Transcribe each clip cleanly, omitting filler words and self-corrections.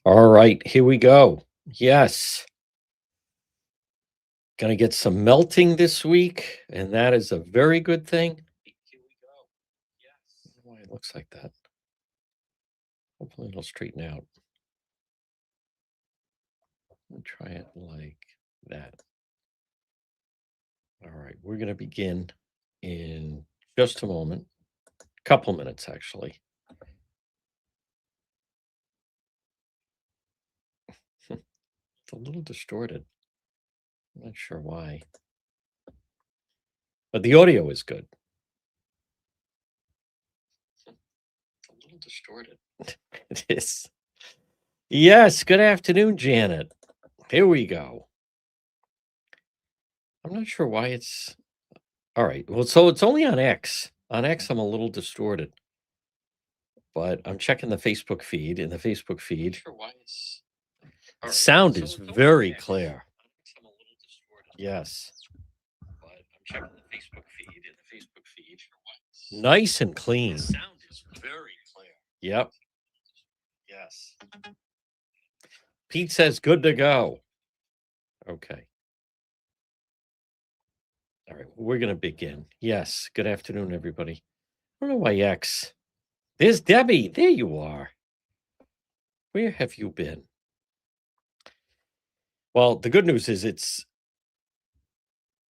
All right, here we go. Yes, gonna get some melting this week, and that is a very good thing. Here we go. Yes. I don't know why it looks like that. Hopefully it'll straighten out. We'll try it like that. All right, we're gonna begin in just a moment. Couple minutes actually. It's a little distorted. I'm not sure why. But the audio is good. It's a little distorted. It is. Yes, good afternoon, Janet. Here we go. I'm not sure why it's all right. Well, so it's only on X. On X, I'm a little distorted, but I'm checking the Facebook feed. In the Facebook feed, sure why it's the sound is very clear. I'm a little distorted. Yes, but I'm checking the Facebook feed. In the Facebook feed, nice and clean. The sound is very clear. Yep. Yes. Pete says good to go. Okay. All right, we're going to begin. Yes, good afternoon, everybody. I don't know why X. There's Debbie. There you are. Where have you been? Well, the good news is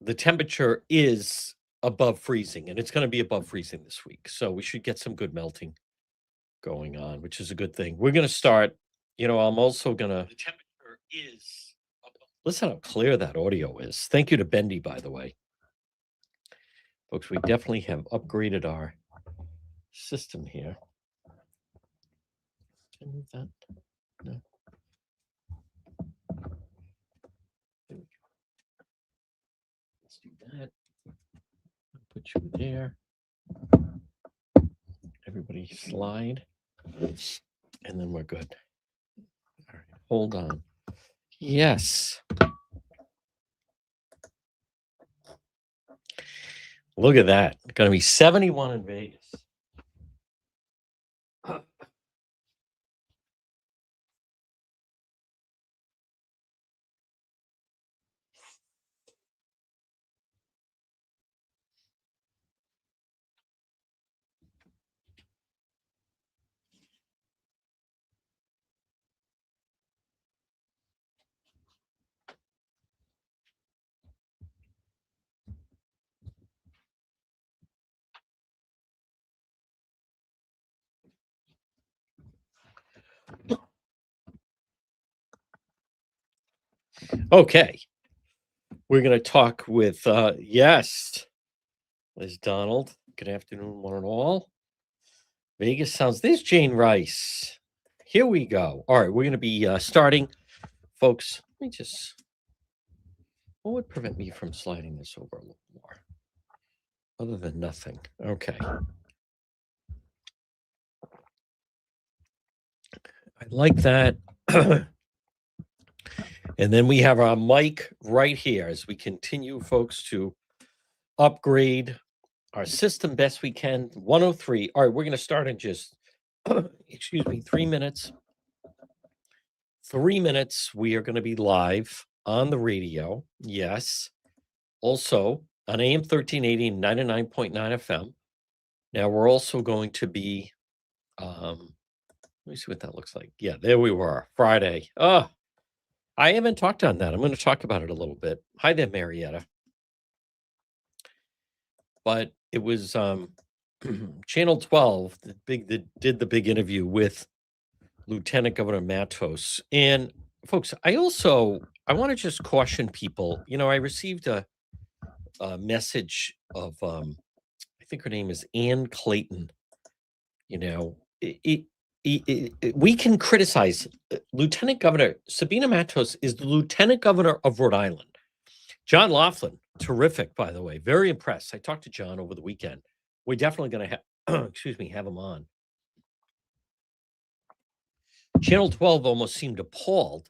the temperature is above freezing, and it's going to be above freezing this week. So we should get some good melting going on, which is a good thing. We're going to start. I'm also going to. The temperature is above. Listen how clear that audio is. Thank you to Bendy, by the way. Folks, we definitely have upgraded our system here. Can I move that? No. There we go. Let's do that. I'll put you there. Everybody slide. And then we're good. All right, hold on. Yes. Look at that. It's going to be 71 in Vegas. Okay. We're going to talk with, yes, Liz Donald. Good afternoon, one and all. Vegas sounds. There's Jane Rice. Here we go. All right, we're going to be starting. Folks, let me just. What would prevent me from sliding this over a little more? Other than nothing. Okay. I like that. And then we have our mic right here as we continue, folks, to upgrade our system best we can. 103. All right, we're going to start in just, 3 minutes. 3 minutes. We are going to be live on the radio. Yes. Also on AM 1380 99.9 FM. Now we're also going to be, let me see what that looks like. Yeah, there we were. Friday. Oh, I haven't talked on that. I'm going to talk about it a little bit. Hi there, Marietta. But it was Channel 12, that did the big interview with Lieutenant Governor Matos. And folks, I want to just caution people. I received a message of I think her name is Ann Clayton. We can criticize Lieutenant Governor Sabina Matos is the Lieutenant Governor of Rhode Island. John Laughlin, terrific, by the way, very impressed. I talked to John over the weekend. We're definitely going to have him on. Channel 12 almost seemed appalled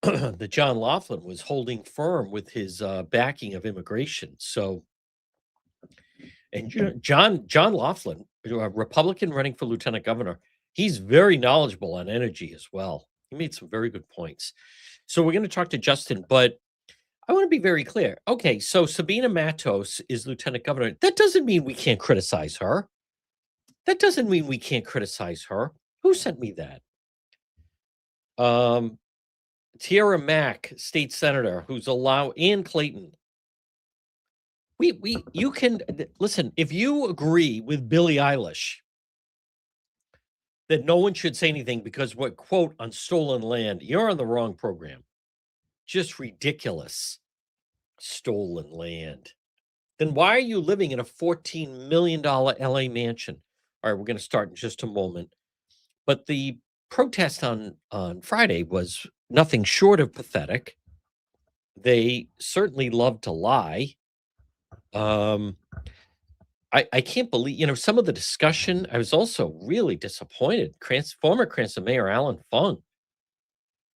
that John Laughlin was holding firm with his backing of immigration. So, and John Laughlin, a Republican running for lieutenant governor, he's very knowledgeable on energy as well. He made some very good points. So we're going to talk to Justin, but I want to be very clear. Okay, so Sabina Matos is lieutenant governor. That doesn't mean we can't criticize her. That doesn't mean we can't criticize her. Who sent me that? Um, Tierra Mack, state senator, who's Ann Clayton. You can listen if you agree with Billie Eilish that no one should say anything because what quote on stolen land, you're on the wrong program. Just ridiculous. Stolen land. Then why are you living in a $14 million LA mansion? All right, we're going to start in just a moment. But the protest on Friday was nothing short of pathetic. They certainly love to lie. I can't believe, some of the discussion. I was also really disappointed. Former Cranston Mayor Alan Fung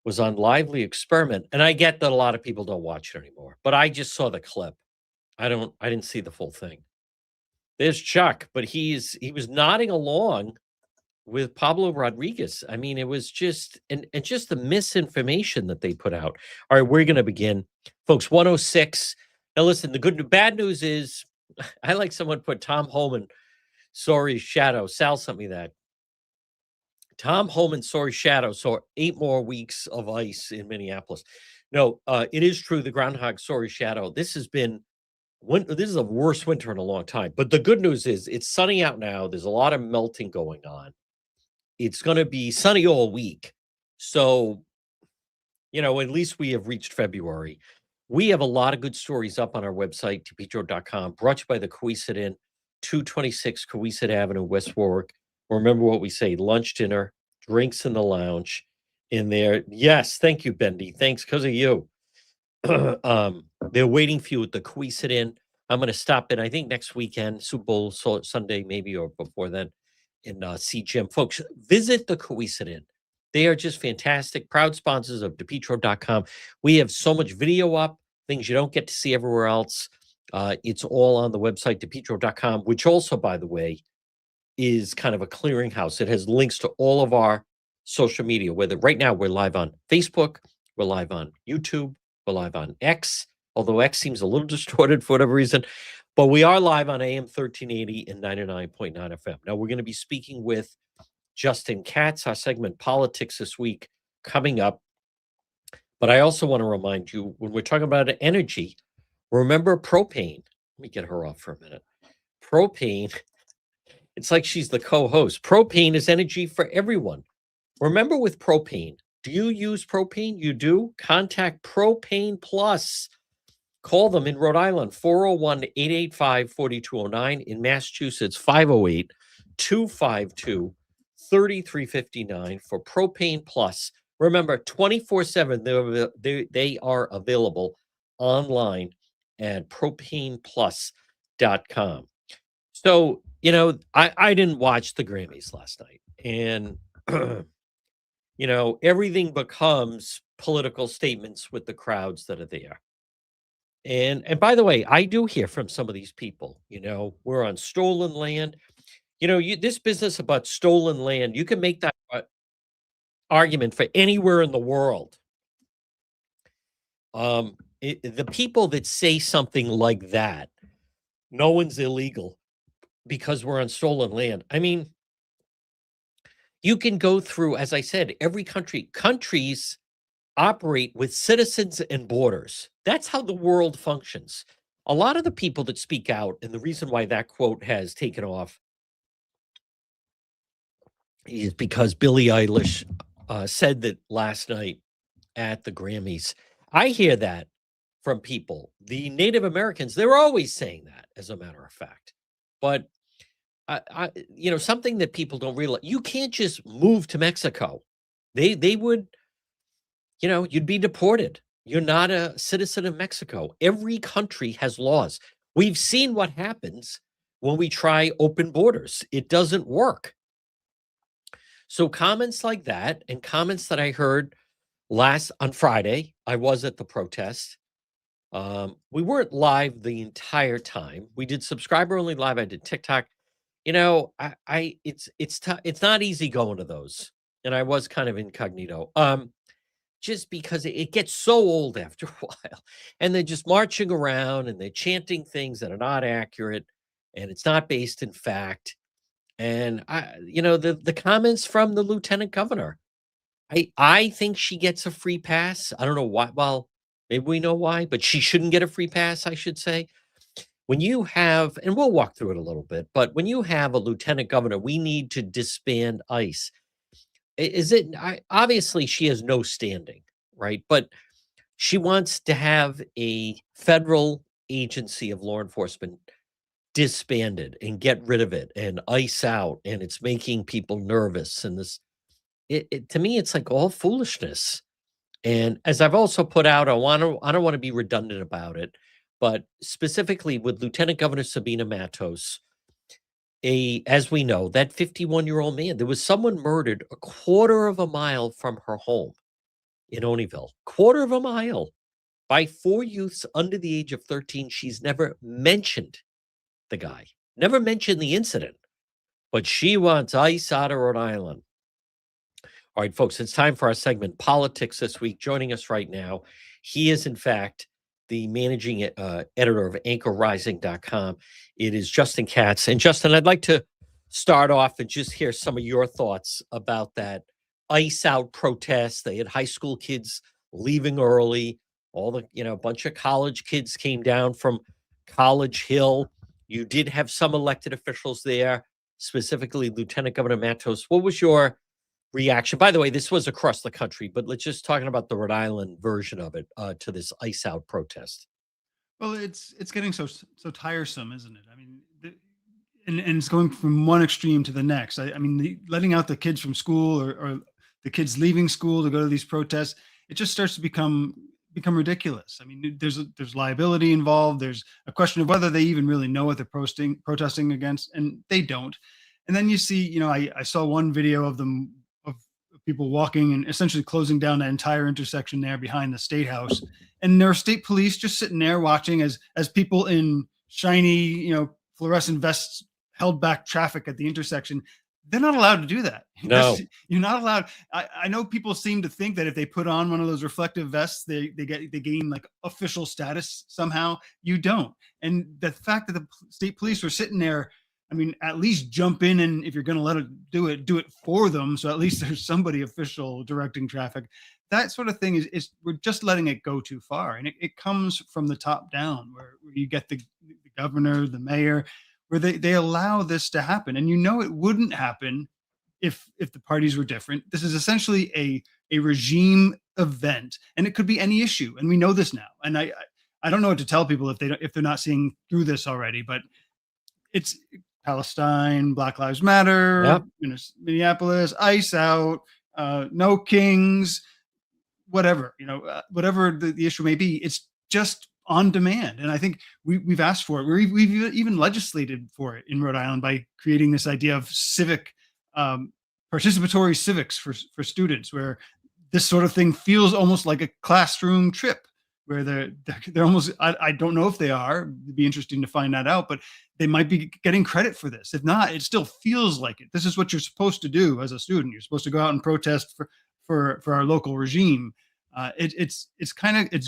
was on Lively Experiment, and I get that a lot of people don't watch it anymore, but I just saw the clip. I didn't see the full thing. There's Chuck, but he was nodding along with Pablo Rodriguez. I mean, it was just and just the misinformation that they put out. All right, we're going to begin, folks. 106. Now, listen. The bad news is, I like someone put Tom Homan, sorry shadow. Sal sent me that. Tom Homan, sorry shadow. So 8 more weeks of ice in Minneapolis. No, it is true. The groundhog, sorry shadow. This is the worst winter in a long time. But the good news is it's sunny out now. There's a lot of melting going on. It's going to be sunny all week. So, at least we have reached February. We have a lot of good stories up on our website, depetro.com, brought to you by the Coesit Inn, 226 Coesit Avenue, West Warwick. Remember what we say, lunch, dinner, drinks in the lounge in there. Yes, thank you, Bendy. Thanks because of you. They're waiting for you at the Coesit Inn. I'm going to stop in, I think, next weekend, Super Bowl Sunday, maybe, or before then, in see Jim. Folks, visit the Coesit Inn. They are just fantastic. Proud sponsors of depetro.com. We have so much video up, things you don't get to see everywhere else. It's all on the website, depetro.com, which also, by the way, is kind of a clearinghouse. It has links to all of our social media, whether right now we're live on Facebook, we're live on YouTube, we're live on X, although X seems a little distorted for whatever reason. But we are live on AM 1380 and 99.9 FM. Now, we're going to be speaking with Justin Katz, our segment Politics This Week, coming up. But I also want to remind you, when we're talking about energy, remember propane. Let me get her off for a minute. Propane, it's like she's the co-host. Propane is energy for everyone. Remember with propane, do you use propane? You do? Contact Propane Plus. Call them in Rhode Island, 401-885-4209. In Massachusetts, 508-252-3359 for Propane Plus. Remember, 24/7, they are available online at propaneplus.com. So, I didn't watch the Grammys last night. And, everything becomes political statements with the crowds that are there. And by the way, I do hear from some of these people, we're on stolen land. This business about stolen land, you can make that argument for anywhere in the world. The people that say something like that, no one's illegal because we're on stolen land. I mean, you can go through, as I said, every countries operate with citizens and borders. That's how the world functions. A lot of the people that speak out, and the reason why that quote has taken off is because Billie Eilish said that last night at the Grammys. I hear that from people. The Native Americans, they're always saying that, as a matter of fact. But something that people don't realize, you can't just move to Mexico. They would, you'd be deported. You're not a citizen of Mexico. Every country has laws. We've seen what happens when we try open borders. It doesn't work. So comments like that, and comments that I heard on Friday, I was at the protest. We weren't live the entire time. We did subscriber only live. I did TikTok. It's not easy going to those. and I was kind of incognito. Just because it gets so old after a while, and they're just marching around and they're chanting things that are not accurate, and it's not based in fact. And the comments from the lieutenant governor. I think she gets a free pass. I don't know why. Well, maybe we know why, but she shouldn't get a free pass, I should say. When you have, and we'll walk through it a little bit, but when you have a lieutenant governor, we need to disband ICE. Is it obviously she has no standing, right? But she wants to have a federal agency of law enforcement disbanded and get rid of it and ICE out, and it's making people nervous. And this, to me, it's like all foolishness. And as I've also put out, I don't want to be redundant about it, but specifically with Lieutenant Governor Sabina Matos, as we know, that 51-year-old man, there was someone murdered a quarter of a mile from her home in Oneyville, quarter of a mile by four youths under the age of 13. She's never mentioned the guy, never mentioned the incident, but she wants ICE out of Rhode Island. All right, folks, it's time for our segment, Politics This Week. Joining us right now, he is, in fact, the managing editor of anchorrising.com. It is Justin Katz. And Justin, I'd like to start off and just hear some of your thoughts about that ICE out protest. They had high school kids leaving early. All the, a bunch of college kids came down from College Hill. You did have some elected officials there, specifically Lieutenant Governor Matos. What was your reaction? By the way, this was across the country, but let's just talking about the Rhode Island version of it, to this ICE out protest. Well, it's getting so tiresome, isn't it? I mean, and it's going from one extreme to the next. I mean, letting out the kids from school, or the kids leaving school to go to these protests, it just starts to become ridiculous. I mean, there's liability involved. There's a question of whether they even really know what they're protesting against, and they don't. And then you see, I saw one video of them, of people walking and essentially closing down the entire intersection there behind the State House, and there are state police just sitting there watching as people in shiny, fluorescent vests held back traffic at the intersection. They're not allowed to do that. No. You're not allowed. I know people seem to think that if they put on one of those reflective vests, they gain like official status somehow. You don't. And the fact that the state police were sitting there, I mean, at least jump in, and if you're going to let it do it for them. So at least there's somebody official directing traffic. That sort of thing is we're just letting it go too far, and it comes from the top down, where you get the governor, the mayor, where they allow this to happen. And it wouldn't happen if the parties were different. This is essentially a regime event, and it could be any issue, and we know this now. And I don't know what to tell people if they're not seeing through this already, but it's Palestine, Black Lives Matter, Yep. Minneapolis, ICE out, no kings, whatever, whatever the issue may be. It's just on demand. And I think we've asked for it. We've even legislated for it in Rhode Island by creating this idea of participatory civics for students, where this sort of thing feels almost like a classroom trip, where they're almost, I don't know if they are. It'd be interesting to find that out, but they might be getting credit for this. If not, it still feels like it. This is what you're supposed to do as a student. You're supposed to go out and protest for our local regime. It's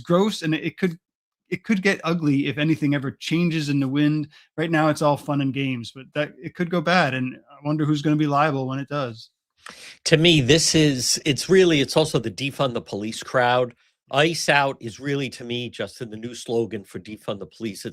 gross, and it could get ugly if anything ever changes in the wind. Right now, it's all fun and games, but that it could go bad, and I wonder who's going to be liable when it does. To me, it's also the defund the police crowd. ICE out is really, to me, Justin, the new slogan for defund the police.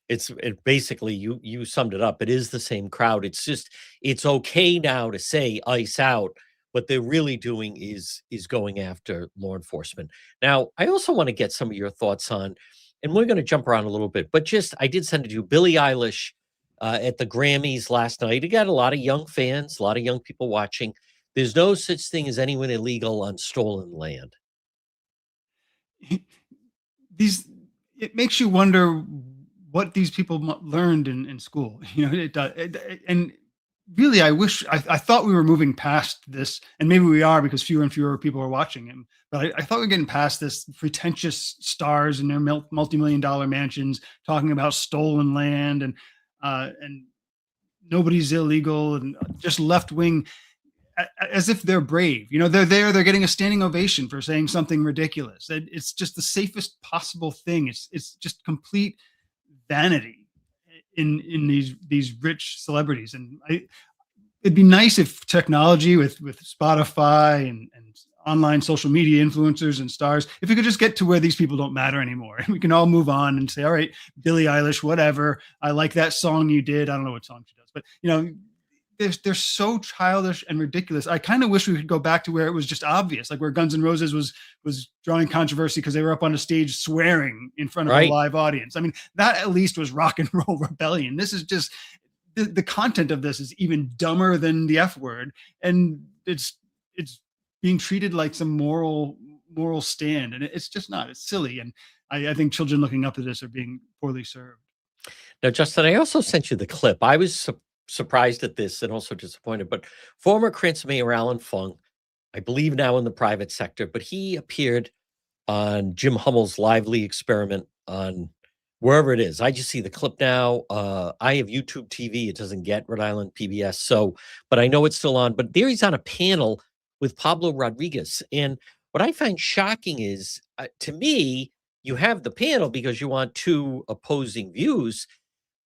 It basically, you summed it up. It is the same crowd. It's okay now to say ICE out. What they're really doing is going after law enforcement. Now, I also want to get some of your thoughts on, and we're going to jump around a little bit, but I did send it to you, Billie Eilish at the Grammys last night. It got a lot of young fans, a lot of young people watching. There's no such thing as anyone illegal on stolen land. It makes you wonder what these people learned in school. And really, I thought we were moving past this, and maybe we are, because fewer and fewer people are watching him. But I thought we were getting past this pretentious stars in their multi-million-dollar mansions talking about stolen land, and nobody's illegal, and just left wing. as if they're brave. They're there, they're getting a standing ovation for saying something ridiculous. And it's just the safest possible thing. It's just complete vanity in these rich celebrities. And it'd be nice if technology with Spotify and online social media influencers and stars, if we could just get to where these people don't matter anymore, and we can all move on and say, all right, Billie Eilish, whatever. I like that song you did. I don't know what song she does, but they're so childish and ridiculous. I kind of wish we could go back to where it was just obvious, like where Guns N' Roses was drawing controversy because they were up on a stage swearing in front of a Right. live audience. I mean, that at least was rock and roll rebellion. This is just the content of this is even dumber than the F word, and it's being treated like some moral stand, and it's just not. It's silly, and I think children looking up to this are being poorly served. Now, Justin, I also sent you the clip. I was surprised at this and also disappointed, but former Cranston Mayor Alan Fung, I believe now in the private sector, but he appeared on Jim Hummel's Lively Experiment on wherever it is. I just see the clip now. I have YouTube TV. It doesn't get Rhode Island PBS. So, but I know it's still on. But there he's on a panel with Pablo Rodriguez. And what I find shocking is, to me, you have the panel because you want two opposing views.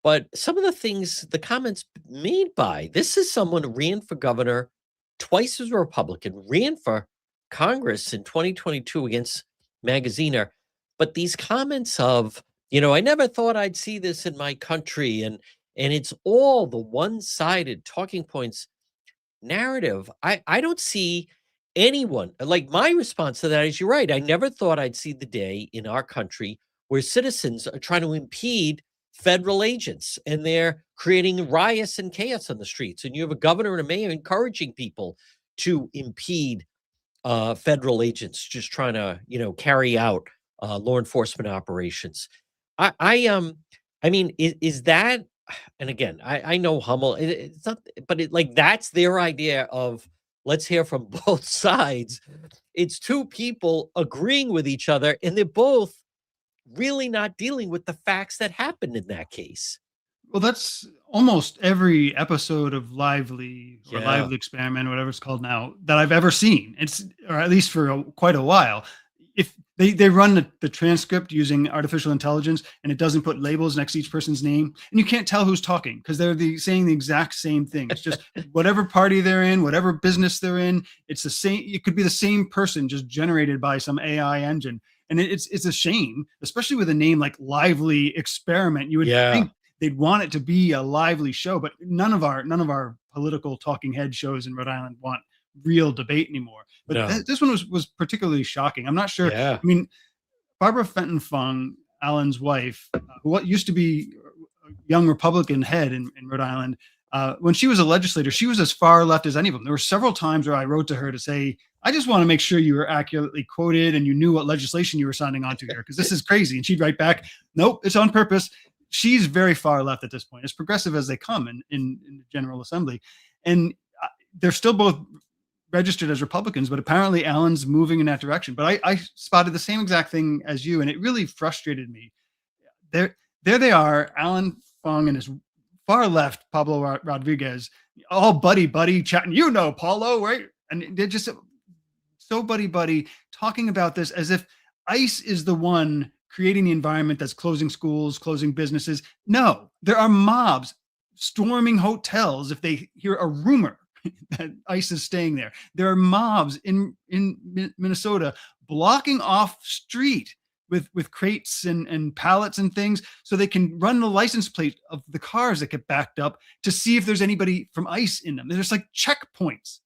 But some of the things, the comments made by this is someone who ran for governor twice as a Republican, ran for Congress in 2022 against Magaziner. But these comments of, I never thought I'd see this in my country, and it's all the one-sided talking points narrative. I don't see anyone like my response to that is you're right. I never thought I'd see the day in our country where citizens are trying to impede federal agents and they're creating riots and chaos on the streets. And you have a governor and a mayor encouraging people to impede federal agents just trying to, carry out law enforcement operations. I mean, is that, and again, I know Hummel, it's not, but like that's their idea of let's hear from both sides. It's two people agreeing with each other, and they're both really not dealing with the facts that happened in that case. Well, that's almost every episode of Lively or Yeah. Lively Experiment, whatever it's called now, that I've ever seen. It's or at least for quite a while. If they run the transcript using artificial intelligence, and it doesn't put labels next to each person's name, and you can't tell who's talking because they're saying the exact same thing. It's just whatever party they're in, whatever business they're in. It's the same. It could be the same person just generated by some AI engine. And it's a shame, especially with a name like Lively Experiment. You would Yeah. think they'd want it to be a lively show, but none of our political talking head shows in Rhode Island want real debate anymore. But No. this one was particularly shocking. I'm not sure. Yeah. I mean, Barbara Fenton Fung, Alan's wife, who used to be a young Republican head in Rhode Island, when she was a legislator, she was as far left as any of them. There were several times where I wrote to her to say, I just want to make sure you were accurately quoted and you knew what legislation you were signing on to here, because this is crazy. And she'd write back, nope, it's on purpose. She's very far left at this point, as progressive as they come in the General Assembly. And they're still both registered as Republicans, but apparently Alan's moving in that direction. But I spotted the same exact thing as you, and it really frustrated me. There they are, Alan Fung and his far left, Pablo Rodriguez, all buddy chatting, Paulo, right? And they're just so buddy talking about this as if ICE is the one creating the environment that's closing schools, closing businesses. No, there are mobs storming hotels if they hear a rumor that ICE is staying there. There are mobs in Minnesota blocking off street with crates and pallets and things so they can run the license plate of the cars that get backed up to see if there's anybody from ICE in them. There's like checkpoints.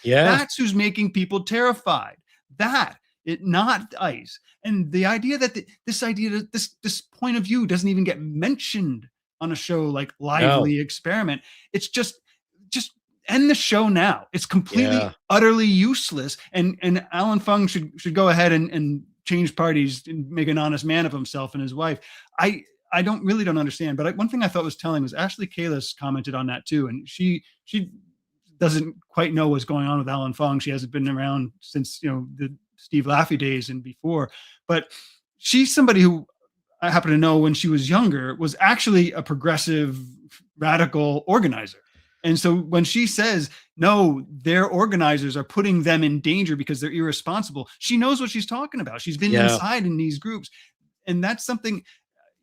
Yeah. That's who's making people terrified. Not ICE. And the idea that this point of view doesn't even get mentioned on a show like Lively Experiment. It's just end the show now. It's completely, utterly useless. And Alan Fung should go ahead and change parties and make an honest man of himself and his wife. I don't understand. But one thing I thought was telling was Ashley Kalis commented on that too, and she doesn't quite know what's going on with Alan Fung. She hasn't been around since the Steve Laffey days and before. But she's somebody who I happen to know when she was younger was actually a progressive radical organizer. And so when she says, no, their organizers are putting them in danger because they're irresponsible, she knows what she's talking about. She's been Yeah. inside in these groups. And that's something,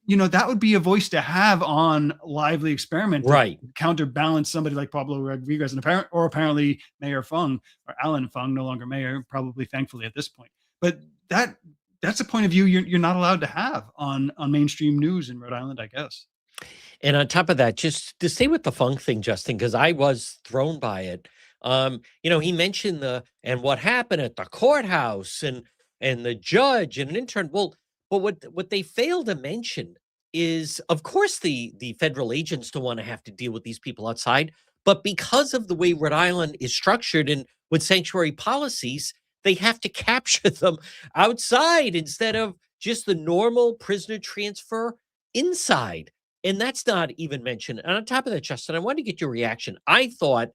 that would be a voice to have on Lively Experiment to Right. counterbalance somebody like Pablo Rodriguez and apparently Mayor Fung, or Alan Fung, no longer mayor, probably thankfully at this point. But that's a point of view you're not allowed to have on mainstream news in Rhode Island, I guess. And on top of that, just to stay with the funk thing, Justin, because I was thrown by it. He mentioned and what happened at the courthouse and the judge and an intern. Well, but what they fail to mention is, of course, the federal agents don't want to have to deal with these people outside, but because of the way Rhode Island is structured and with sanctuary policies, they have to capture them outside instead of just the normal prisoner transfer inside. And that's not even mentioned. And on top of that, Justin, I wanted to get your reaction. I thought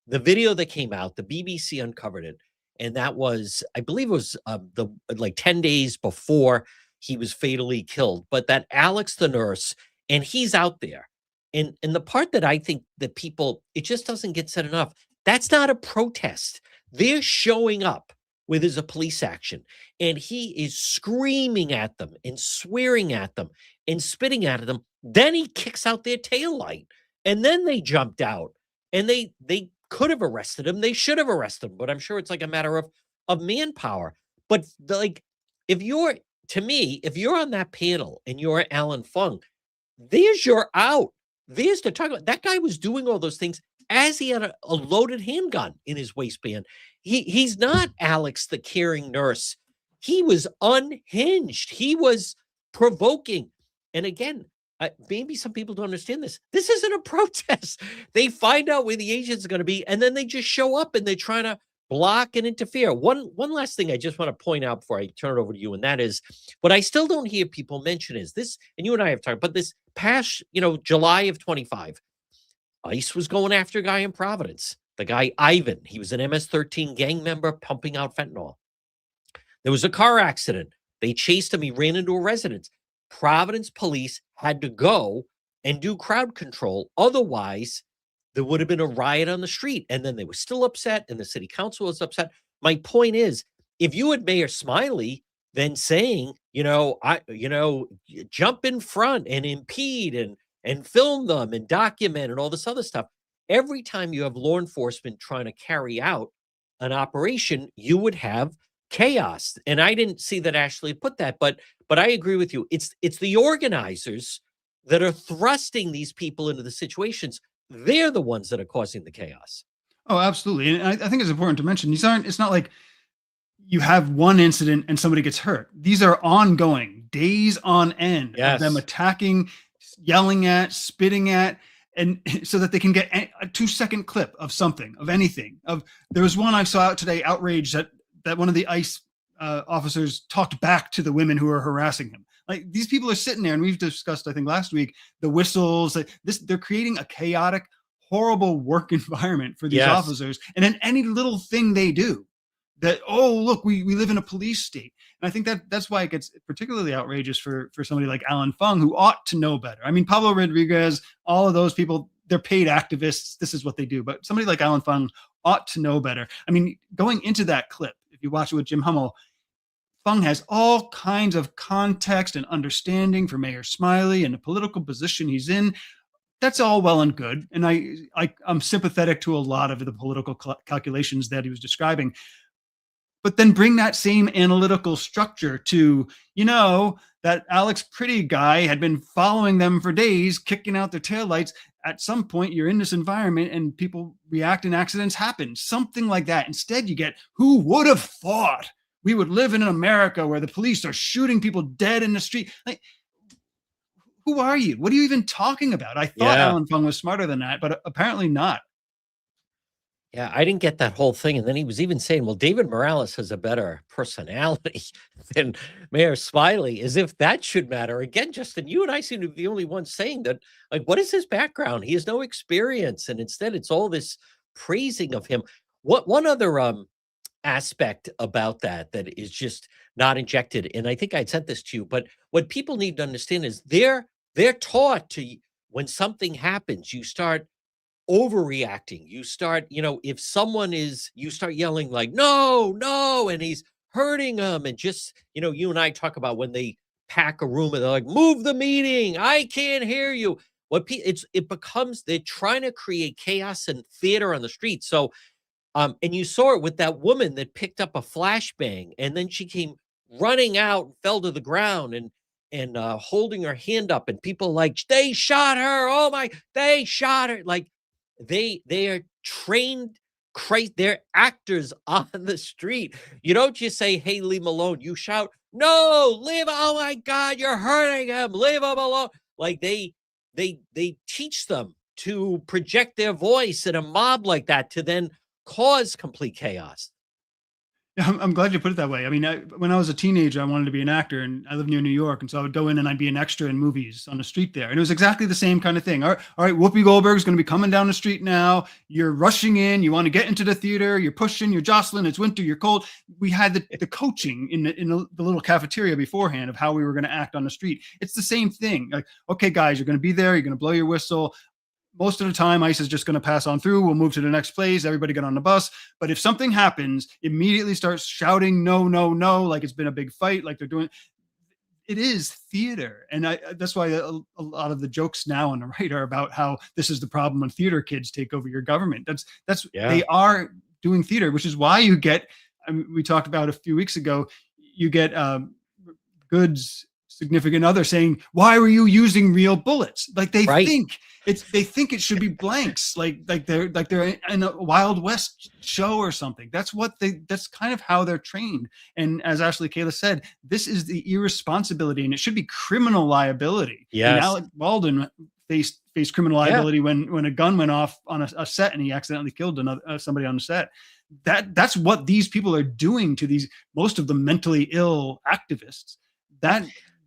the video that came out, the BBC uncovered it, and that was, I believe, it was the like 10 days before he was fatally killed. But that Alex, the nurse, and he's out there, and the part that I think that people, it just doesn't get said enough. That's not a protest. They're showing up where there's a police action, and he is screaming at them and swearing at them and spitting at them. Then he kicks out their tail light, and then they jumped out, and they could have arrested him. They should have arrested him, but I'm sure it's like a matter of manpower. But like, if you're to me, if you're on that panel and you're Alan Fung, there's your out. There's the talk about that guy was doing all those things as he had a loaded handgun in his waistband. He's not Alex, the caring nurse. He was unhinged. He was provoking. And again, maybe some people don't understand this. This isn't a protest. They find out where the agents are going to be, and then they just show up and they're trying to block and interfere. One last thing I just want to point out before I turn it over to you, and that is what I still don't hear people mention is this, and you and I have talked, but this past, July of 25, ICE was going after a guy in Providence, the guy Ivan. He was an MS-13 gang member pumping out fentanyl. There was a car accident. They chased him. He ran into a residence. Providence police had to go and do crowd control. Otherwise, there would have been a riot on the street. And then they were still upset, and the city council was upset. My point is, if you had Mayor Smiley then saying, jump in front and impede and film them and document and all this other stuff. Every time you have law enforcement trying to carry out an operation, you would have chaos. And I didn't see that Ashley put that, but I agree with you. It's the organizers that are thrusting these people into the situations. They're the ones that are causing the chaos. Oh, absolutely. And I think it's important to mention it's not like you have one incident and somebody gets hurt. These are ongoing, days on end of them Yes. attacking, yelling at, spitting at, and so that they can get a 2-second clip of something, of anything. There was one I saw out today, outrage that one of the ICE officers talked back to the women who are harassing him. Like, these people are sitting there, and we've discussed, I think last week, the whistles. They're creating a chaotic, horrible work environment for these Yes. officers. And then any little thing they do, that, oh, look, we live in a police state. And I think that's why it gets particularly outrageous for somebody like Alan Fung, who ought to know better. I mean, Pablo Rodriguez, all of those people, they're paid activists. This is what they do. But somebody like Alan Fung ought to know better. I mean, going into that clip, if you watch it with Jim Hummel, Fung has all kinds of context and understanding for Mayor Smiley and the political position he's in. That's all well and good. And I'm sympathetic to a lot of the political calculations that he was describing. But then bring that same analytical structure to, that Alex Pretty guy had been following them for days, kicking out their taillights. At some point, you're in this environment and people react and accidents happen. Something like that. Instead, you get, who would have thought we would live in an America where the police are shooting people dead in the street? Like, who are you? What are you even talking about? I thought Alan Fung was smarter than that, but apparently not. Yeah, I didn't get that whole thing. And then he was even saying, well, David Morales has a better personality than Mayor Smiley, as if that should matter. Again, Justin, you and I seem to be the only ones saying that, like, what is his background? He has no experience. And instead, it's all this praising of him. One other aspect about that is just not injected, and I think I'd sent this to you, but what people need to understand is they're taught to, when something happens, you start overreacting. You start, if someone is, you start yelling like, no, no, and he's hurting them. And just, you and I talk about when they pack a room and they're like, move the meeting. I can't hear you. It becomes, they're trying to create chaos and theater on the street. So, and you saw it with that woman that picked up a flashbang, and then she came running out and fell to the ground and holding her hand up, and people like, they shot her. Oh my, they shot her. Like they are trained crazy. They're actors on the street. You don't just say, hey, leave him alone. You shout, no, leave. Oh my God, you're hurting him. Leave him alone. Like they teach them to project their voice in a mob like that to then cause complete chaos. Yeah, I'm glad you put it that way. I mean, when I was a teenager, I wanted to be an actor, and I live near New York, and so I would go in and I'd be an extra in movies on the street there, and it was exactly the same kind of thing. All right, Whoopi Goldberg's going to be coming down the street now. You're rushing in. You want to get into the theater. You're pushing. You're jostling. It's winter. You're cold. We had the coaching in the little cafeteria beforehand of how we were going to act on the street. It's the same thing. Like, okay, guys, you're going to be there. You're going to blow your whistle. Most of the time, ICE is just going to pass on through. We'll move to the next place. Everybody get on the bus. But if something happens, immediately start shouting, no, no, no, like it's been a big fight, like they're doing. It is theater. And that's why a lot of the jokes now on the right are about how this is the problem when theater kids take over your government. Yeah. They are doing theater, which is why you get, I mean, we talked about a few weeks ago, you get goods significant other saying, why were you using real bullets? Like Right. they think it should be blanks, like they're in a Wild West show or something. That's kind of how they're trained. And as Ashley Kayla said, this is the irresponsibility, and it should be criminal liability. I mean, Yes. Alec Baldwin faced criminal Yeah. liability when a gun went off on a set and he accidentally killed somebody on the set. That's what these people are doing to these, most of them mentally ill activists.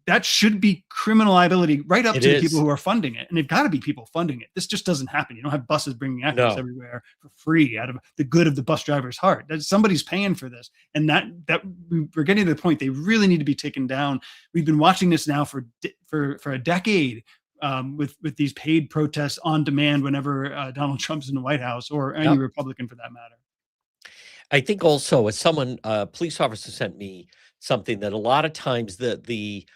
That should be criminal liability right up It to the people is. who are funding it. And they've got to be people funding it. This just doesn't happen. You don't have buses bringing activists No. everywhere for free out of the good of the bus driver's heart. That somebody's paying for this. And we're getting to the point they really need to be taken down. We've been watching this now for a decade, with these paid protests on demand whenever Donald Trump's in the White House, or any Yep. Republican for that matter. I think also, as someone, a police officer sent me something that a lot of times the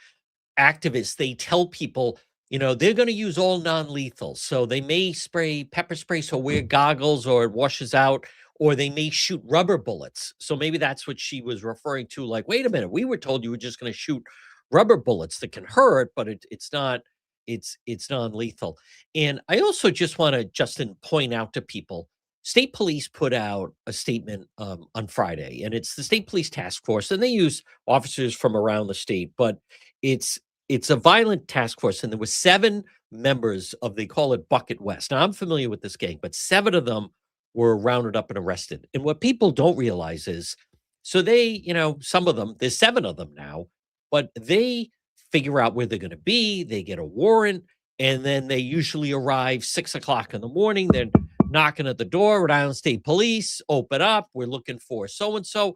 activists, they tell people, they're going to use all non-lethal. So they may spray pepper spray, so wear goggles or it washes out, or they may shoot rubber bullets. So maybe that's what she was referring to. Like, wait a minute, we were told you were just going to shoot rubber bullets that can hurt, but it's not, it's non-lethal. And I also just want to, Justin, point out to people, state police put out a statement on Friday, and it's the state police task force, and they use officers from around the state, but it's it's a violent task force, and there were 7 members of, they call it Bucket West. Now, I'm familiar with this gang, but 7 of them were rounded up and arrested. And what people don't realize is, so they, some of them, there's 7 of them now, but they figure out where they're going to be. They get a warrant, and then they usually arrive 6 o'clock in the morning. They're knocking at the door. Rhode Island State Police, open up. We're looking for so and so.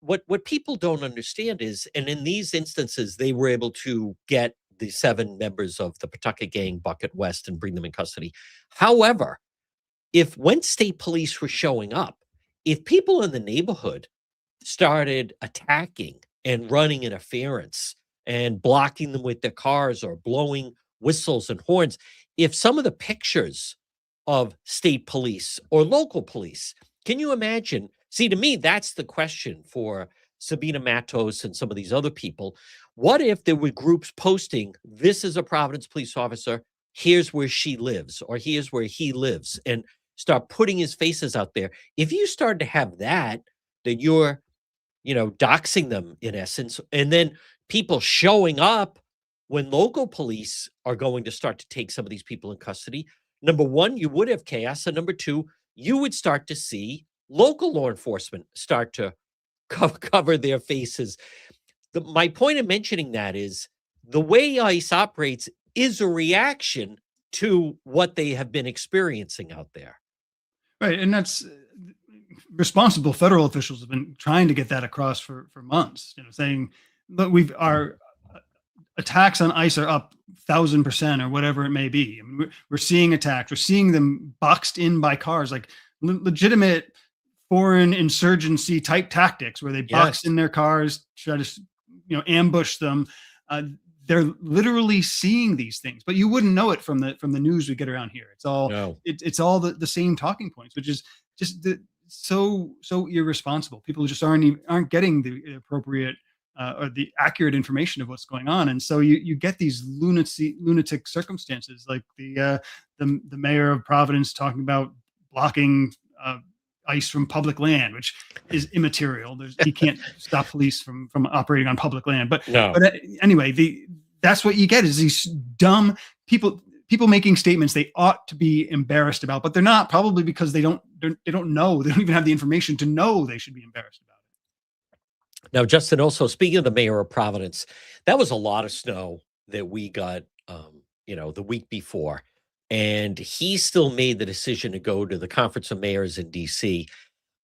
What people don't understand is, and in these instances, they were able to get the 7 members of the Pawtucket gang, Bucket West, and bring them in custody. However, if when state police were showing up, if people in the neighborhood started attacking and running interference and blocking them with their cars or blowing whistles and horns, if some of the pictures of state police or local police, can you imagine? See, to me, that's the question for Sabina Matos and some of these other people. What if there were groups posting, this is a Providence police officer, here's where she lives, or here's where he lives, and start putting his faces out there? If you start to have that, then you're, doxing them in essence, and then people showing up when local police are going to start to take some of these people in custody. Number one, you would have chaos, and number two, you would start to see local law enforcement start to cover their faces. My point of mentioning that is, the way ICE operates is a reaction to what they have been experiencing out there. Right, and that's responsible federal officials have been trying to get that across for months. Saying, look, we've attacks on ICE are up 1,000% or whatever it may be. I mean, we're seeing attacks. We're seeing them boxed in by cars, like legitimate foreign insurgency type tactics, where they box Yes. in their cars, try to ambush them. Uh, they're literally seeing these things, but you wouldn't know it from the news we get around here. No. It's all the same talking points, which is just so irresponsible. People just aren't getting the appropriate or the accurate information of what's going on, and so you get these lunatic circumstances, like the mayor of Providence talking about blocking ICE from public land, which is immaterial. He can't stop police from operating on public land. No. Anyway, that's what you get is these dumb people making statements they ought to be embarrassed about, but they're not, probably because they don't know, they don't even have the information to know they should be embarrassed about Now, Justin, also speaking of the mayor of Providence, that was a lot of snow that we got, the week before. And he still made the decision to go to the Conference of Mayors in DC.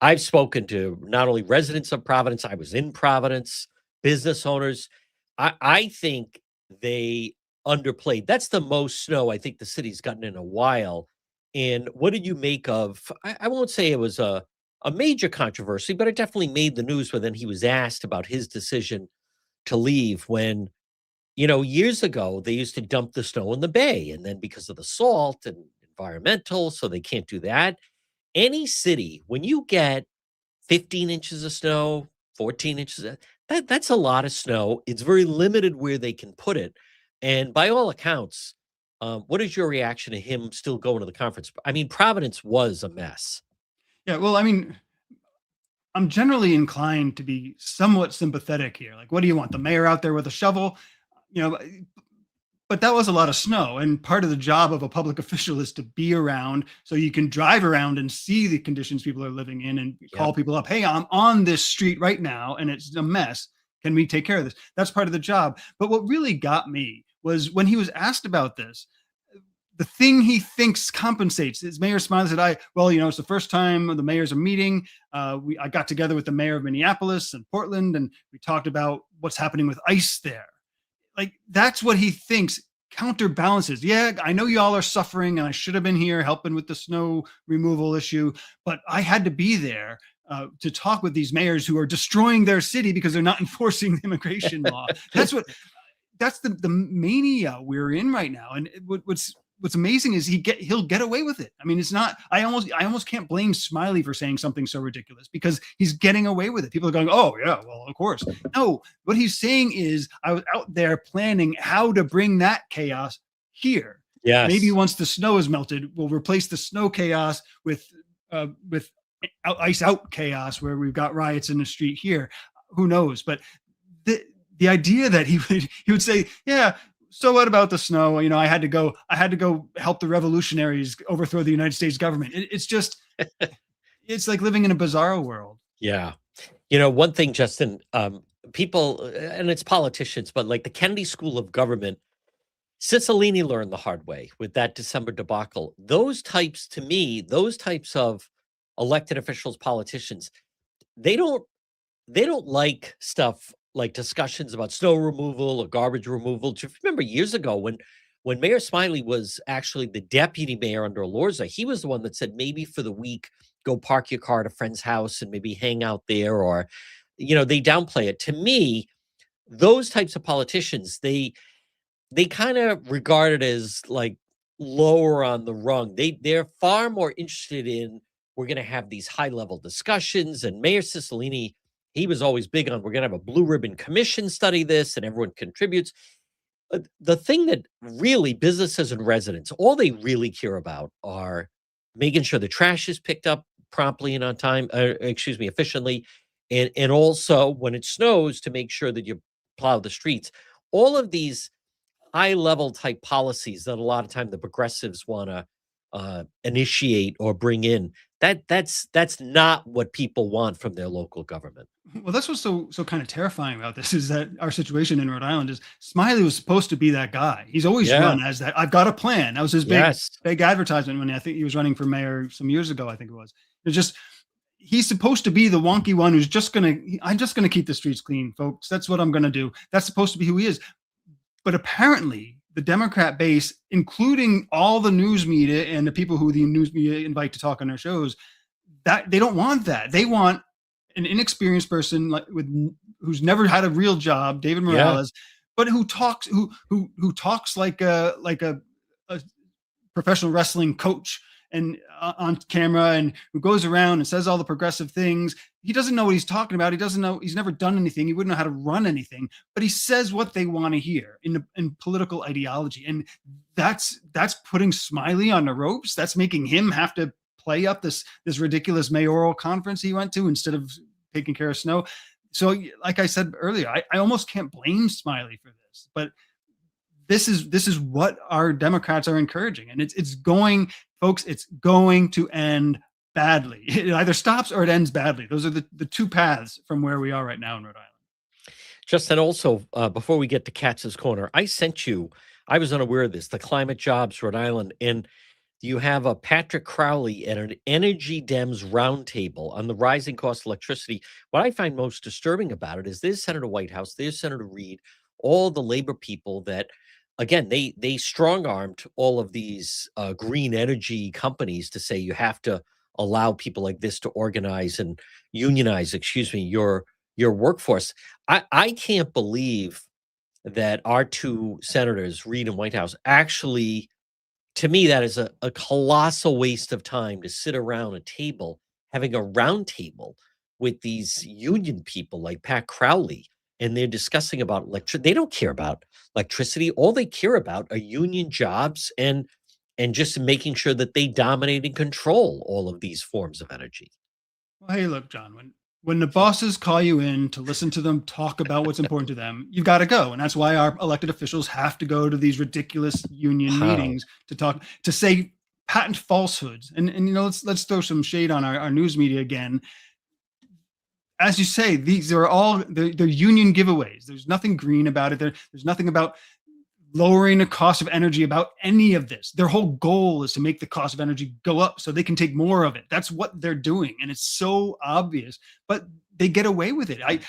I've spoken to not only residents of Providence, I was in Providence, business owners. I think they underplayed. That's the most snow I think the city's gotten in a while. And what did you make of? I won't say it was a major controversy, but it definitely made the news when then he was asked about his decision to leave when, years ago they used to dump the snow in the bay. And then because of the salt and environmental, so they can't do that. Any city, when you get 15 inches of snow, 14 inches, that's a lot of snow. It's very limited where they can put it. And by all accounts, what is your reaction to him still going to the conference? I mean, Providence was a mess. it. Yeah, well, I mean, I'm generally inclined to be somewhat sympathetic here. Like, what do you want? The mayor out there with a shovel? You know, but that was a lot of snow. And part of the job of a public official is to be around so you can drive around and see the conditions people are living in and call Yep. people up. Hey, I'm on this street right now and it's a mess. Can we take care of this? That's part of the job. But what really got me was when he was asked about this, the thing he thinks compensates is Mayor Smiley said, it's the first time the mayors are meeting. I got together with the mayor of Minneapolis and Portland, and we talked about what's happening with ICE there. Like, that's what he thinks counterbalances. Yeah, I know y'all are suffering and I should have been here helping with the snow removal issue, but I had to be there to talk with these mayors who are destroying their city because they're not enforcing the immigration law. That's the mania we're in right now. And what's amazing is he'll get away with it. I mean, it's not, I almost can't blame Smiley for saying something so ridiculous because he's getting away with it. People are going, oh yeah, well, of course. No, what he's saying is I was out there planning how to bring that chaos here. Maybe Yes. once the snow is melted, we'll replace the snow chaos with ice out chaos where we've got riots in the street here. Who knows? But the idea that he would say, yeah, so what about the snow? I had to go help the revolutionaries overthrow the United States government. It's like living in a bizarro world. Yeah. One thing, Justin, people, and it's politicians, but like the Kennedy School of Government, Cicilline learned the hard way with that December debacle. To me, those types of elected officials, politicians, they don't they don't like stuff like discussions about snow removal or garbage removal. Do you remember years ago when Mayor Smiley was actually the deputy mayor under Alorza, he was the one that said maybe for the week go park your car at a friend's house and maybe hang out there, or they downplay it. To me, those types of politicians, they kind of regard it as like lower on the rung. They're far more interested in we're going to have these high level discussions. And Mayor Cicilline, he was always big on we're going to have a blue ribbon commission study this, and everyone contributes. The thing that really businesses and residents, all they really care about are making sure the trash is picked up promptly and on time, efficiently, and also when it snows to make sure that you plow the streets. All of these high level type policies that a lot of time the progressives want to initiate or bring in. That's not what people want from their local government. Well, that's what's so kind of terrifying about this is that our situation in Rhode Island is Smiley was supposed to be that guy. He's always Yeah. run as that. I've got a plan. That was his Yes. big advertisement when I think he was running for mayor some years ago. I think it was. It's just he's supposed to be the wonky one who's I'm just gonna keep the streets clean, folks. That's what I'm gonna do. That's supposed to be who he is. But apparently, the Democrat base, including all the news media and the people who the news media invite to talk on their shows, that they don't want that. They want an inexperienced person like who's never had a real job, David Yeah. Morales, but who talks like a professional wrestling coach and on camera, and who goes around and says all the progressive things. He doesn't know what he's talking about. He doesn't know. He's never done anything. He wouldn't know how to run anything. But he says what they want to hear in political ideology, and that's putting Smiley on the ropes. That's making him have to play up this ridiculous mayoral conference he went to instead of taking care of Snow. So, like I said earlier, I almost can't blame Smiley for this, but this is what our Democrats are encouraging, and it's going, folks. It's going to end badly. It either stops or it ends badly. Those are the two paths from where we are right now in Rhode Island. Justin, also, before we get to Katz's Corner, I sent you, I was unaware of this, the Climate Jobs Rhode Island, and you have a Patrick Crowley at an Energy Dems roundtable on the rising cost of electricity. What I find most disturbing about it is there's Senator Whitehouse, there's Senator Reid, all the labor people that, again, they strong armed all of these green energy companies to say you have to allow people like this to organize and unionize, excuse me, your workforce. I can't believe that our two senators, Reid and Whitehouse, actually, to me, that is a colossal waste of time to sit around a table having a round table with these union people like Pat Crowley, and they're discussing about electric. They don't care about electricity. All they care about are union jobs and just making sure that they dominate and control all of these forms of energy. Well, hey, look, John, when the bosses call you in to listen to them talk about what's important to them, you've got to go. And that's why our elected officials have to go to these ridiculous union Wow. meetings to talk, to say patent falsehoods. And let's throw some shade on our news media again. As you say, these are all they're union giveaways. There's nothing green about it. There's nothing about lowering the cost of energy about any of this. Their whole goal is to make the cost of energy go up so they can take more of it. That's what they're doing, and it's so obvious, but they get away with it. I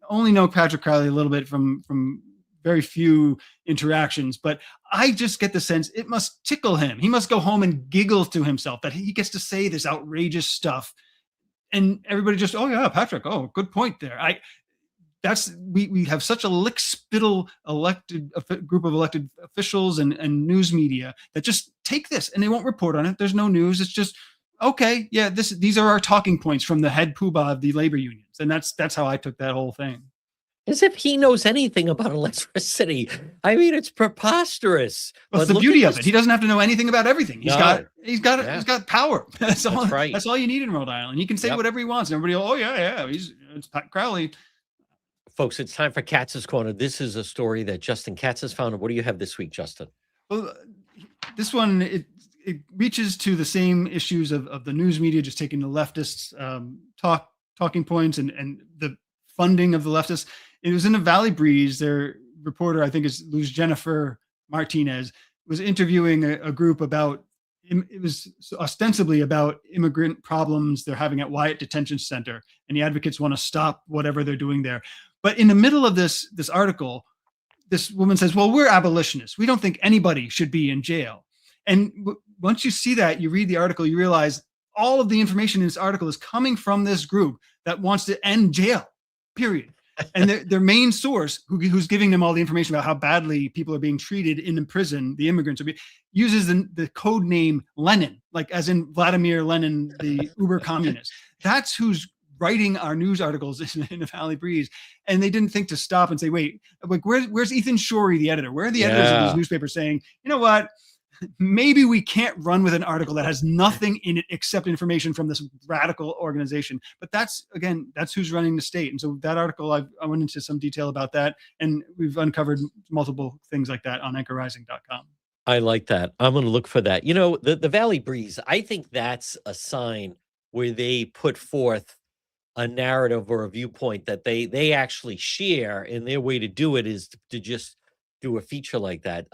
only know Patrick Crowley a little bit from very few interactions, but I just get the sense it must tickle him. He must go home and giggle to himself that he gets to say this outrageous stuff, and everybody just, oh yeah, Patrick, oh, good point there. I That's we have such a lick spittle elected group of elected officials and news media that just take this and they won't report on it. There's no news. It's just, okay, yeah, these are our talking points from the head poobah of the labor unions, and that's how I took that whole thing. As if he knows anything about electricity. I mean, it's preposterous. Well, it's But the look at beauty of this. it. He doesn't have to know anything about everything. No. He's Yeah, got power. That's all. that's right. That's all you need in Rhode Island. He can say Yep. whatever he wants, and everybody will, oh yeah, yeah, it's Pat Crowley. Folks, it's time for Katz's Corner. This is a story that Justin Katz has found. What do you have this week, Justin? Well, this one it reaches to the same issues of the news media just taking the leftists talking points and the funding of the leftists. It was in the Valley Breeze. Their reporter, I think, is Luz Jennifer Martinez, was interviewing a group about. It was ostensibly about immigrant problems they're having at Wyatt Detention Center, and the advocates want to stop whatever they're doing there. But in the middle of this article, this woman says, well, we're abolitionists. We don't think anybody should be in jail. And once you see that, you read the article, you realize all of the information in this article is coming from this group that wants to end jail, period. And their main source, who's giving them all the information about how badly people are being treated in prison, the immigrants, uses the code name Lenin, like as in Vladimir Lenin, the uber communist. That's who's writing our news articles in the Valley Breeze. And they didn't think to stop and say, wait, like where's Ethan Shorey, the editor? Where are the editors of these Yeah. newspapers saying, you know what? Maybe we can't run with an article that has nothing in it except information from this radical organization. But that's who's running the state. And so that article, I went into some detail about that, and we've uncovered multiple things like that on anchorrising.com. I like that. I'm going to look for that. You know, the Valley Breeze, I think that's a sign where they put forth a narrative or a viewpoint that they actually share, and their way to do it is to just do a feature like that.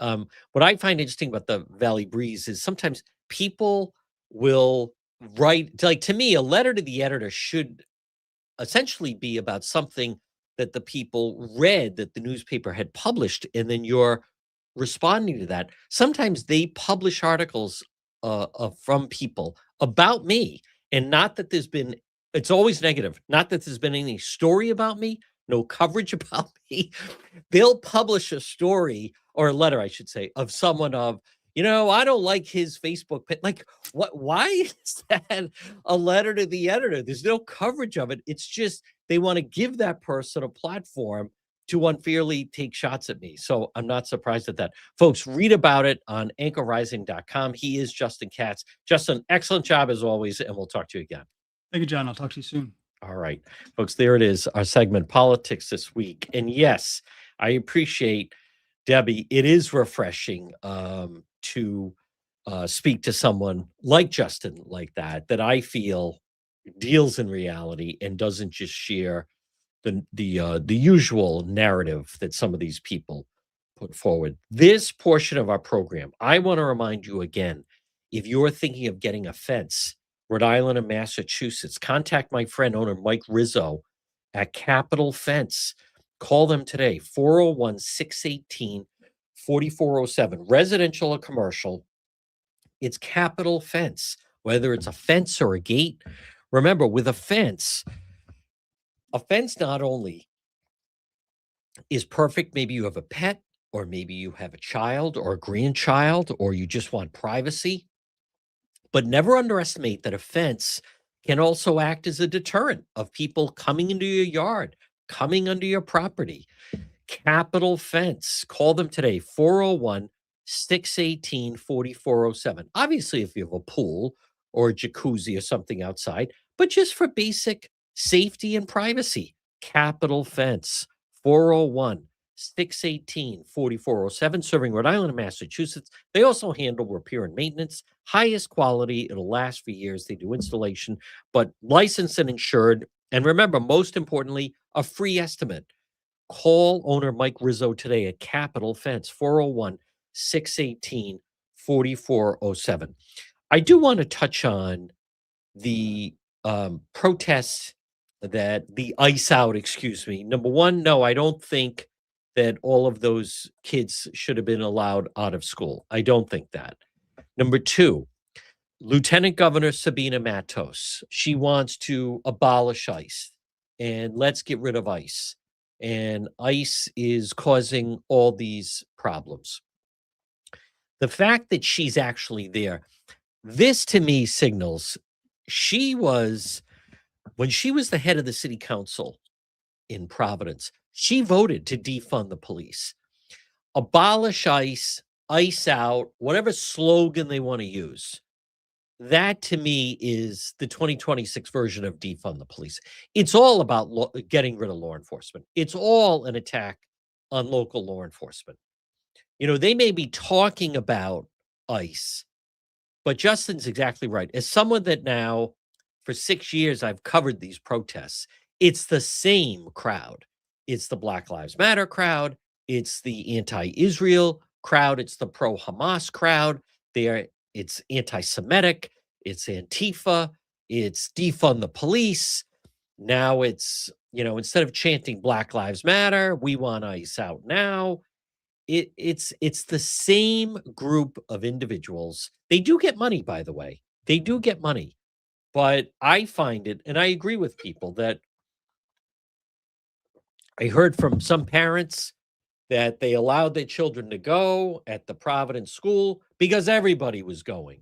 What I find interesting about the Valley Breeze is sometimes people will write, like, to me, a letter to the editor should essentially be about something that the people read that the newspaper had published, and then you're responding to that. Sometimes they publish articles from people about me, and not that there's been, it's always negative, not that there's been any story about me, no coverage about me. They'll publish a story or a letter, I should say, of someone of, I don't like his Facebook like, what, why is that a letter to the editor? There's no coverage of it. It's just they want to give that person a platform to unfairly take shots at me. So I'm not surprised at that. Folks, read about it on anchorrising.com. He is Justin Katz. Justin, excellent job as always, and we'll talk to you again. Thank you, John. I'll talk to you soon. All right, folks, there it is, our segment, Politics This Week. And yes, I appreciate, Debbie, it is refreshing to speak to someone like Justin, like that I feel deals in reality and doesn't just share the usual narrative that some of these people put forward. This portion of our program, I want to remind you again, if you're thinking of getting a fence, Rhode Island and Massachusetts, contact my friend owner Mike Rizzo at Capital Fence. Call them today, 401-618-4407. Residential or commercial, it's Capital Fence, whether it's a fence or a gate. Remember, with a fence not only is perfect, maybe you have a pet, or maybe you have a child or a grandchild, or you just want privacy, but never underestimate that a fence can also act as a deterrent of people coming into your yard, coming under your property. Capital Fence. Call them today, 401-618-4407. Obviously, if you have a pool or a jacuzzi or something outside, but just for basic safety and privacy. Capital Fence, 401-618-4407, serving Rhode Island and Massachusetts. They also handle repair and maintenance, highest quality. It'll last for years. They do installation, but licensed and insured. And remember, most importantly, a free estimate. Call owner Mike Rizzo today at Capital Fence, 401-618-4407. I do want to touch on the protests, that the ice out, excuse me. Number one, no, I don't think that all of those kids should have been allowed out of school. I don't think that. Number two, Lieutenant Governor Sabina Matos, she wants to abolish ICE and let's get rid of ICE. And ICE is causing all these problems. The fact that she's actually there, this to me signals when she was the head of the city council in Providence, she voted to defund the police. Abolish ICE, ICE out, whatever slogan they want to use. That to me is the 2026 version of defund the police. It's all about getting rid of law enforcement. It's all an attack on local law enforcement. They may be talking about ICE, but Justin's exactly right. As someone that now, for 6 years, I've covered these protests, it's the same crowd. It's the Black Lives Matter crowd. It's the anti-Israel crowd. It's the pro-Hamas crowd. It's anti-Semitic. It's Antifa. It's defund the police. Now it's, instead of chanting Black Lives Matter, we want ICE out now. It's the same group of individuals. They do get money, by the way. They do get money. But I find it, and I agree with people that I heard from some parents that they allowed their children to go at the Providence school because everybody was going.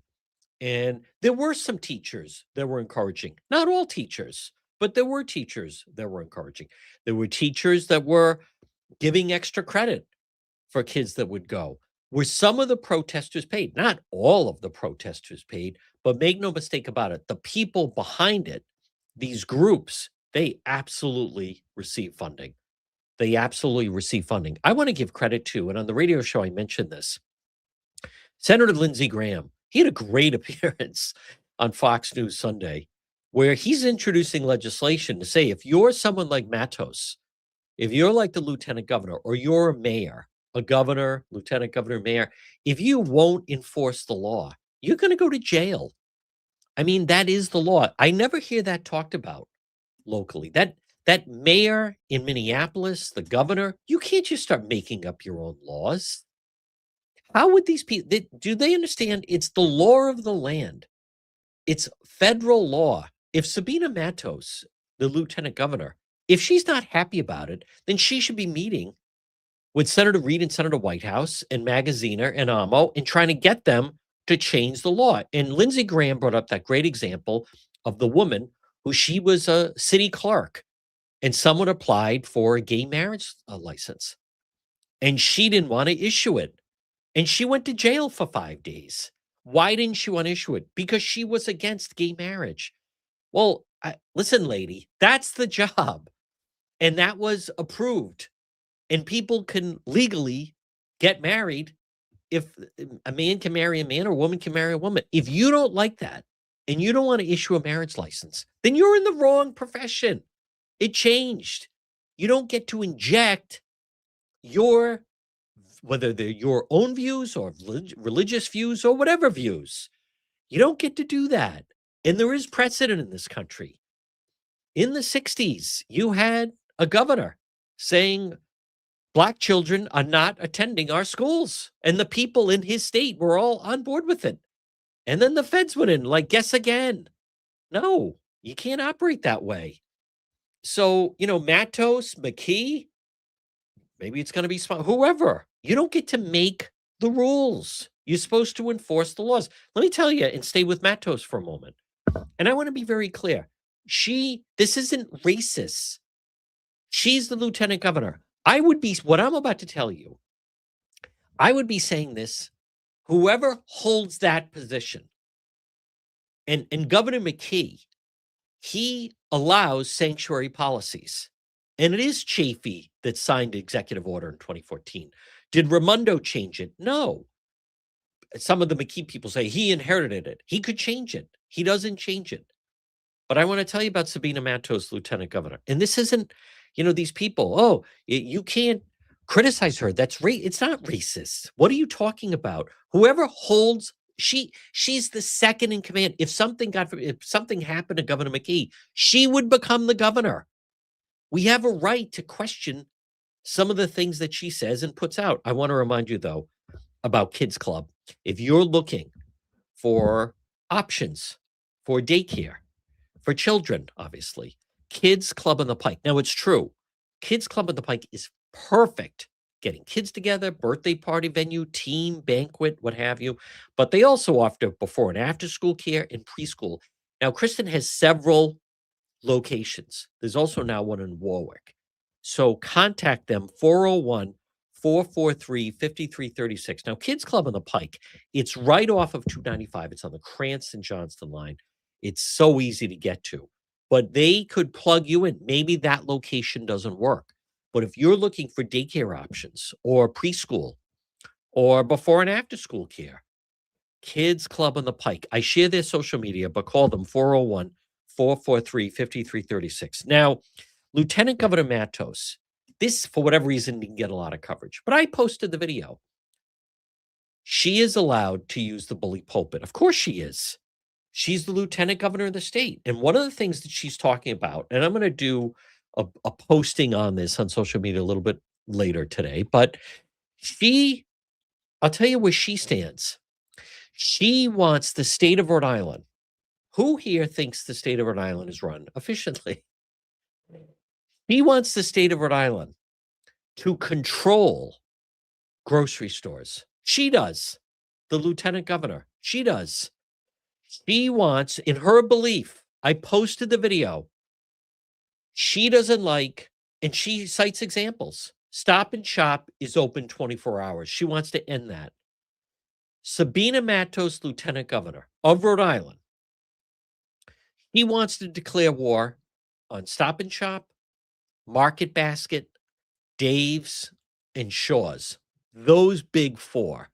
And there were some teachers that were encouraging. Not all teachers, but there were teachers that were encouraging. There were teachers that were giving extra credit for kids that would go. Were some of the protesters paid? Not all of the protesters paid, but make no mistake about it, the people behind it, these groups, they absolutely receive funding. They absolutely receive funding. I want to give credit to, and on the radio show I mentioned this, Senator Lindsey Graham. He had a great appearance on Fox News Sunday where he's introducing legislation to say, if you're someone like Matos, if you're like the lieutenant governor or you're a mayor, a governor, lieutenant governor, mayor, if you won't enforce the law, you're going to go to jail. I mean, that is the law. I never hear that talked about locally. That mayor in Minneapolis, the governor, you can't just start making up your own laws. How would these people do they understand it's the law of the land? It's federal law. If Sabina Matos, the lieutenant governor, if she's not happy about it, then she should be meeting with Senator Reid and Senator Whitehouse and Magaziner and Amo and trying to get them to change the law. And Lindsey Graham brought up that great example of the woman who she was a city clerk and someone applied for a gay marriage license and she didn't want to issue it. And she went to jail for 5 days. Why didn't she want to issue it? Because she was against gay marriage. Well, listen, lady, that's the job. And that was approved. And people can legally get married if a man can marry a man or a woman can marry a woman. If you don't like that and you don't want to issue a marriage license, then you're in the wrong profession. It changed. You don't get to inject your, whether they're your own views or religious views or whatever views. You don't get to do that. And there is precedent in this country. In the 60s, you had a governor saying black children are not attending our schools. And the people in his state were all on board with it. And then the feds went in, like, guess again. No, you can't operate that way. So, Matos, McKee, maybe it's going to be whoever. You don't get to make the rules. You're supposed to enforce the laws. Let me tell you and stay with Matos for a moment. And I want to be very clear. This isn't racist. She's the lieutenant governor. What I'm about to tell you, I would be saying this, whoever holds that position, and Governor McKee, he allows sanctuary policies. And it is Chafee that signed the executive order in 2014. Did Raimondo change it? No. Some of the McKee people say he inherited it. He could change it. He doesn't change it. But I want to tell you about Sabina Matos, lieutenant governor. And this isn't, these people, you can't criticize her. It's not racist. What are you talking about? Whoever holds, she's the second in command. If something happened to Governor McKee, she would become the governor. We have a right to question some of the things that she says and puts out. I want to remind you, though, about Kids Club. If you're looking for options for daycare, for children, obviously, Kids Club on the Pike. Now, it's true. Kids Club on the Pike is perfect. Getting kids together, birthday party venue, team, banquet, what have you. But they also offer before and after school care and preschool. Now, Kristen has several locations. There's also now one in Warwick. So contact them, 401-443-5336. Now, Kids Club on the Pike, it's right off of 295. It's on the Cranston-Johnston line. It's so easy to get to. But they could plug you in. Maybe that location doesn't work. But if you're looking for daycare options or preschool or before and after school care, Kids Club on the Pike. I share their social media, but call them 401-443-5336. Now, Lieutenant Governor Matos, this, for whatever reason, didn't get a lot of coverage, but I posted the video. She is allowed to use the bully pulpit. Of course she is. She's the lieutenant governor of the state. And one of the things that she's talking about, and I'm going to do a posting on this on social media a little bit later today, but I'll tell you where she stands. She wants the state of Rhode Island. Who here thinks the state of Rhode Island is run efficiently? He wants the state of Rhode Island to control grocery stores. She does. The lieutenant governor. She does. She wants, in her belief, I posted the video. She doesn't like, and she cites examples. Stop and Shop is open 24 hours. She wants to end that. Sabina Matos, lieutenant governor of Rhode Island, he wants to declare war on Stop and Shop, Market Basket, Dave's, and Shaw's. Those big four.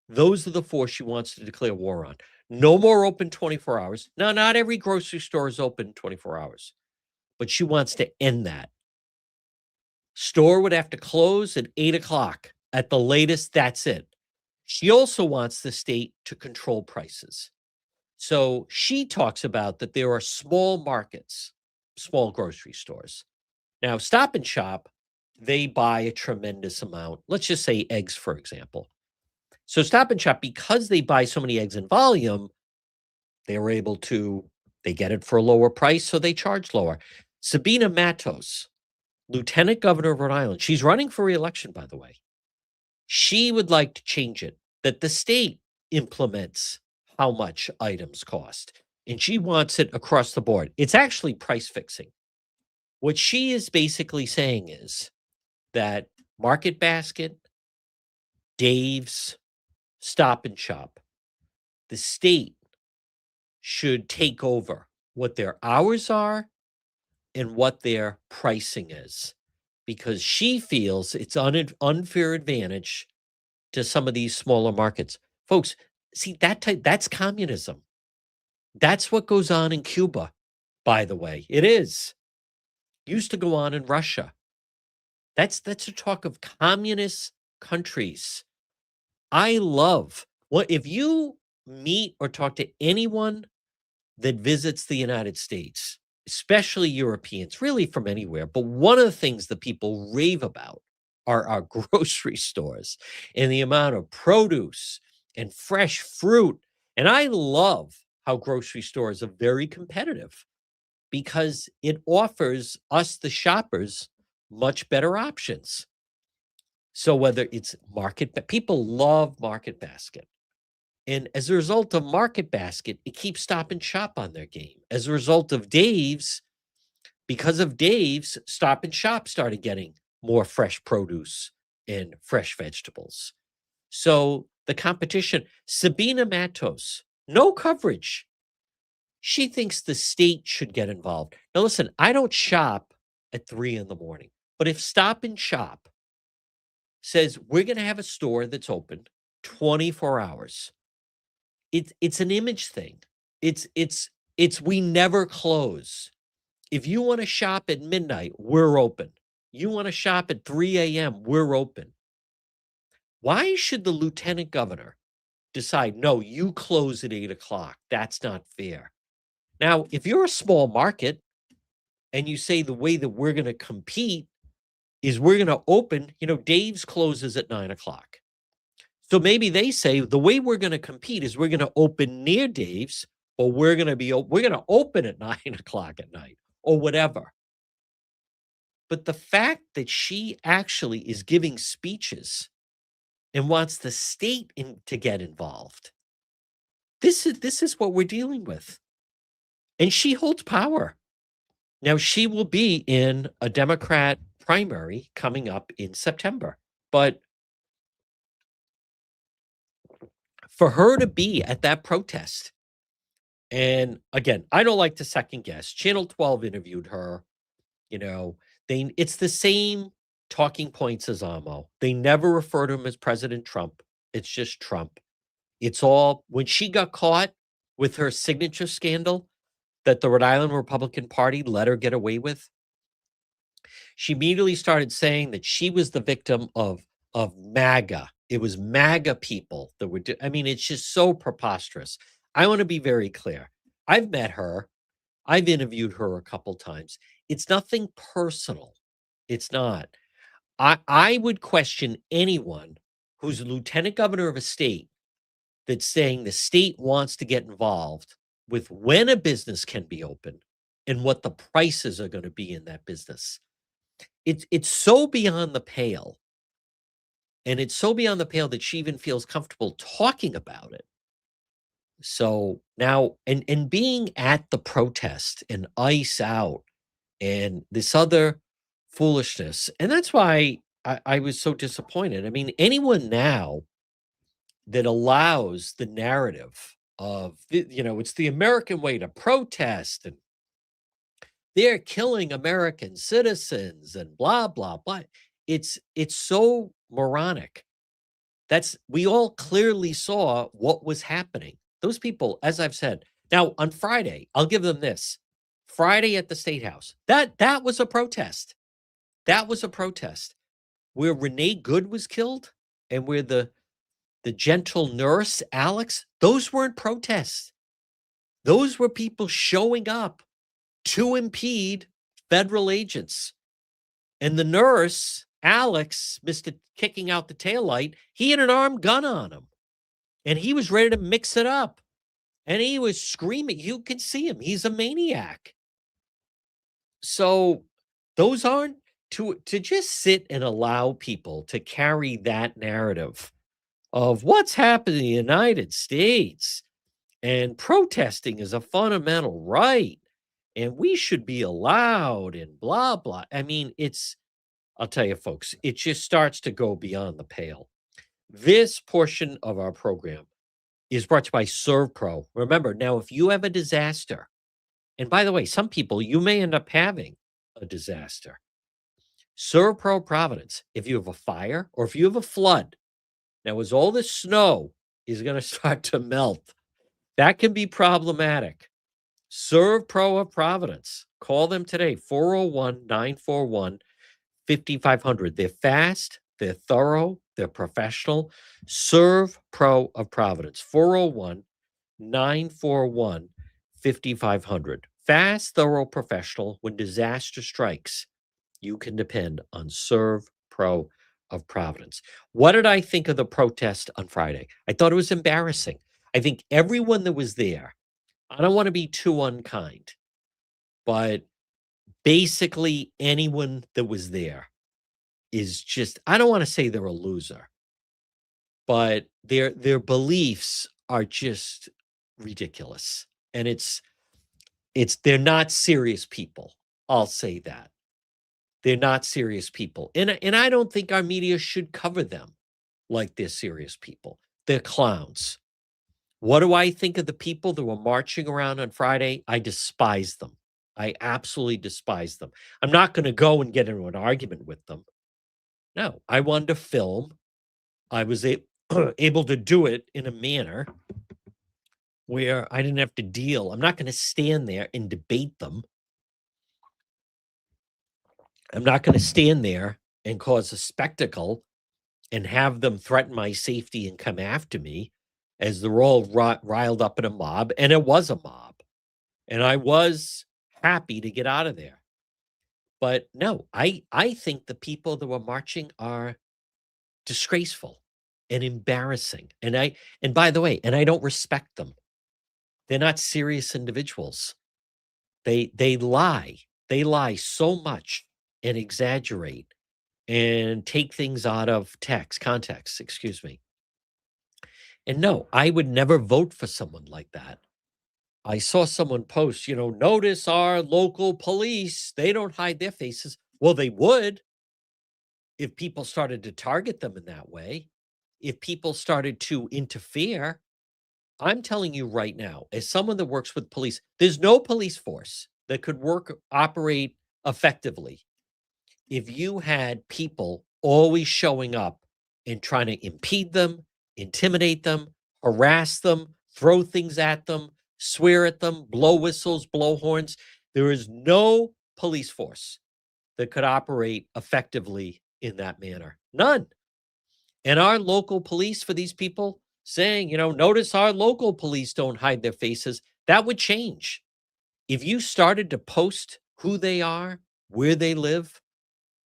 Those are the four she wants to declare war on. No more open 24 hours. Now, not every grocery store is open 24 hours, but she wants to end that. Store would have to close at 8 o'clock. At the latest, that's it. She also wants the state to control prices. So she talks about that there are small markets, small grocery stores, Now, Stop and Shop, they buy a tremendous amount. Let's just say eggs, for example. So Stop and Shop, because they buy so many eggs in volume, they were able to they get it for a lower price, so they charge lower. Sabina Matos, Lieutenant Governor of Rhode Island, she's running for reelection, by the way. She would like to change it, that the state implements how much items cost, and she wants it across the board. It's actually price fixing. What she is basically saying is that Market Basket, Dave's, Stop and Shop, the state should take over what their hours are and what their pricing is, because she feels it's unfair advantage to some of these smaller markets. Folks, see that's communism. That's what goes on in Cuba, by the way. It is. Used to go on in Russia. That's a talk of communist countries. I love what if you meet or talk to anyone that visits the United States, especially Europeans, really from anywhere. But one of the things that people rave about are our grocery stores and the amount of produce and fresh fruit. And I love how grocery stores are very competitive because it offers us, the shoppers, much better options. So whether it's people love Market Basket. And as a result of Market Basket, it keeps Stop and Shop on their game. As a result of Dave's, because of Dave's, Stop and Shop started getting more fresh produce and fresh vegetables. So the competition, Sabina Matos, no coverage. She thinks the state should get involved. Now, listen, I don't shop at 3 in the morning, but if Stop and Shop says we're going to have a store that's open 24 hours, it's an image thing. It's we never close. If you want to shop at midnight, we're open. You want to shop at 3 a.m., we're open. Why should the lieutenant governor decide, no, you close at 8 o'clock? That's not fair. Now, if you're a small market and you say the way that we're going to compete is we're going to open, Dave's closes at 9 o'clock. So maybe they say the way we're going to compete is we're going to open near Dave's, or we're going to open at 9 o'clock at night or whatever. But the fact that she actually is giving speeches and wants the state to get involved, this is what we're dealing with. And she holds power. Now, she will be in a Democrat primary coming up in September. But for her to be at that protest, and again, I don't like to second guess. Channel 12 interviewed her. It's the same talking points as Amo. They never refer to him as President Trump. It's just Trump. It's all when she got caught with her signature scandal that the Rhode Island Republican Party let her get away with. She immediately started saying that she was the victim of MAGA. It was MAGA people that were it's just so preposterous. I want to be very clear. I've met her. I've interviewed her a couple times. It's nothing personal. It's not. I would question anyone who's a lieutenant governor of a state that's saying the state wants to get involved with when a business can be open and what the prices are going to be in that business. It's so beyond the pale. And it's so beyond the pale that she even feels comfortable talking about it. So now, and being at the protest and ICE out and this other foolishness, and that's why I was so disappointed. Anyone now that allows the narrative of, it's the American way to protest and they're killing American citizens and blah, blah, blah. It's so moronic. We all clearly saw what was happening. Those people, as I've said, now on Friday, I'll give them this. Friday at the State House, that was a protest. That was a protest where Renee Good was killed and where the gentle nurse, Alex, those weren't protests. Those were people showing up to impede federal agents. And the nurse, Alex, Mr. Kicking out the taillight, he had an armed gun on him and he was ready to mix it up. And he was screaming. You can see him. He's a maniac. So those aren't to just sit and allow people to carry that narrative of what's happened in the United States and protesting is a fundamental right and we should be allowed and blah blah. I mean, I'll tell you folks, it just starts to go beyond the pale. This portion of our program is brought to you by ServPro. Remember, now if you have a disaster, and by the way, some people you may end up having a disaster. ServPro Providence, if you have a fire or if you have a flood, now as all this snow is going to start to melt, that can be problematic. ServPro of Providence. Call them today, 401-941-5500. They're fast, they're thorough, they're professional. ServPro of Providence, 401-941-5500. Fast, thorough, professional. When disaster strikes, you can depend on ServPro of Providence. What did I think of the protest on Friday? I thought it was embarrassing. I think everyone that was there, I don't want to be too unkind, but basically anyone that was there is just, I don't want to say they're a loser, but their beliefs are just ridiculous. And they're not serious people. I'll say that. They're not serious people. And I don't think our media should cover them like they're serious people. They're clowns. What do I think of the people that were marching around on Friday? I despise them. I absolutely despise them. I'm not going to go and get into an argument with them. No, I wanted to film. I was able to do it in a manner where I didn't have to deal. I'm not going to stand there and debate them. I'm not going to stand there and cause a spectacle and have them threaten my safety and come after me as they're all riled up in a mob. And it was a mob. And I was happy to get out of there. But no, I think the people that were marching are disgraceful and embarrassing. And by the way, and I don't respect them. They're not serious individuals. They lie. They lie so much and exaggerate and take things out of context, excuse me. And no, I would never vote for someone like that. I saw someone post, notice our local police, they don't hide their faces. Well, they would if people started to target them in that way, if people started to interfere. I'm telling you right now, as someone that works with police, there's no police force that could operate effectively if you had people always showing up and trying to impede them, intimidate them, harass them, throw things at them, swear at them, blow whistles, blow horns. There is no police force that could operate effectively in that manner. None. And our local police, for these people saying, notice our local police don't hide their faces, that would change. If you started to post who they are, where they live,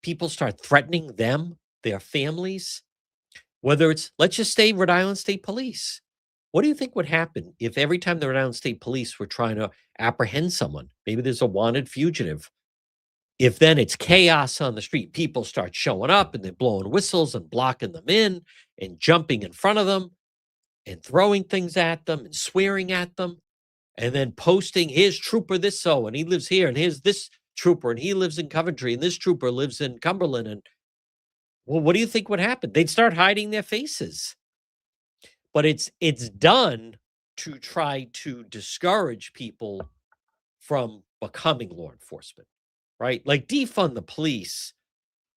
people start threatening them, their families, whether it's, let's just say, Rhode Island State Police. What do you think would happen if every time the Rhode Island State Police were trying to apprehend someone, maybe there's a wanted fugitive, if then it's chaos on the street, people start showing up and they're blowing whistles and blocking them in and jumping in front of them and throwing things at them and swearing at them and then posting, here's trooper this so, and he lives here, and here's this trooper, and he lives in Coventry, and this trooper lives in Cumberland. And well, what do you think would happen? They'd start hiding their faces. But it's done to try to discourage people from becoming law enforcement, right? Like defund the police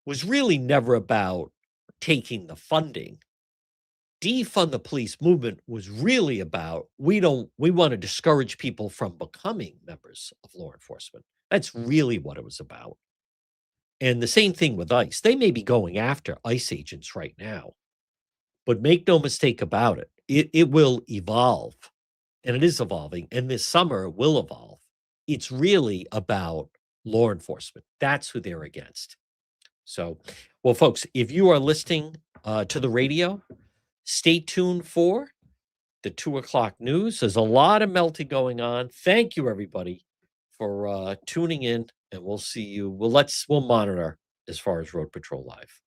was really never about taking the funding. Defund the police movement was really about we want to discourage people from becoming members of law enforcement. That's really what it was about. And the same thing with ICE. They may be going after ICE agents right now, but make no mistake about it. It will evolve, and it is evolving, and this summer it will evolve. It's really about law enforcement. That's who they're against. So, well, folks, if you are listening to the radio, stay tuned for the 2 o'clock news. There's a lot of melting going on. Thank you, everybody, for tuning in, and we'll see you. We'll monitor as far as Road Patrol Live.